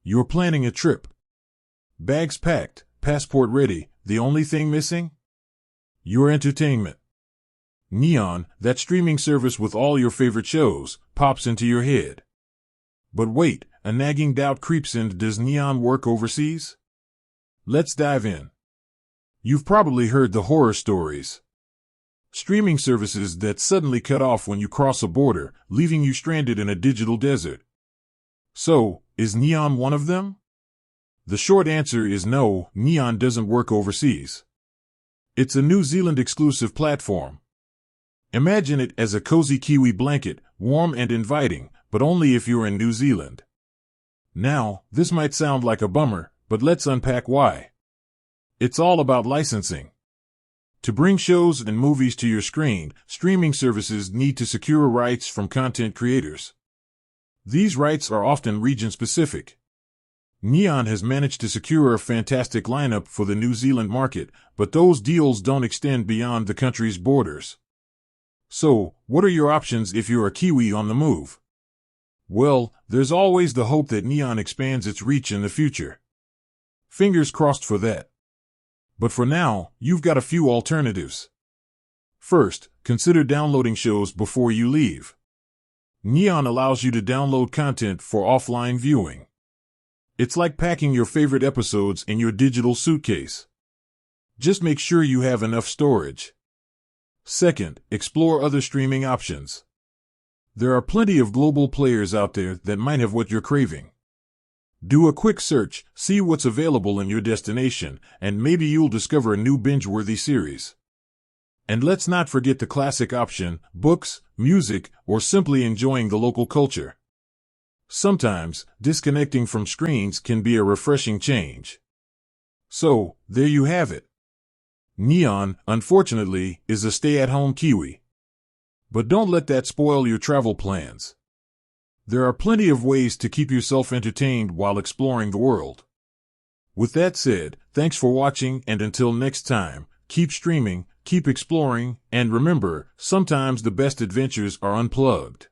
You're planning a trip. Bags packed, passport ready, the only thing missing? Your entertainment. Neon, that streaming service with all your favorite shows, pops into your head. But wait, a nagging doubt creeps in. Does Neon work overseas? Let's dive in. You've probably heard the horror stories. Streaming services that suddenly cut off when you cross a border, leaving you stranded in a digital desert. So, is Neon one of them? The short answer is no, Neon doesn't work overseas. It's a New Zealand exclusive platform. Imagine it as a cozy Kiwi blanket, warm and inviting, but only if you're in New Zealand. Now, this might sound like a bummer, but let's unpack why. It's all about licensing. To bring shows and movies to your screen, streaming services need to secure rights from content creators. These rights are often region-specific. Neon has managed to secure a fantastic lineup for the New Zealand market, but those deals don't extend beyond the country's borders. So, what are your options if you're a Kiwi on the move? Well, there's always the hope that Neon expands its reach in the future. Fingers crossed for that. But for now, you've got a few alternatives. First, consider downloading shows before you leave. Neon allows you to download content for offline viewing. It's like packing your favorite episodes in your digital suitcase. Just make sure you have enough storage. Second, explore other streaming options. There are plenty of global players out there that might have what you're craving. Do a quick search, see what's available in your destination, and maybe you'll discover a new binge-worthy series. And let's not forget the classic option, books, music, or simply enjoying the local culture. Sometimes, disconnecting from screens can be a refreshing change. So, there you have it. Neon, unfortunately, is a stay-at-home Kiwi. But don't let that spoil your travel plans. There are plenty of ways to keep yourself entertained while exploring the world. With that said, thanks for watching, and until next time, keep streaming, keep exploring, and remember, sometimes the best adventures are unplugged.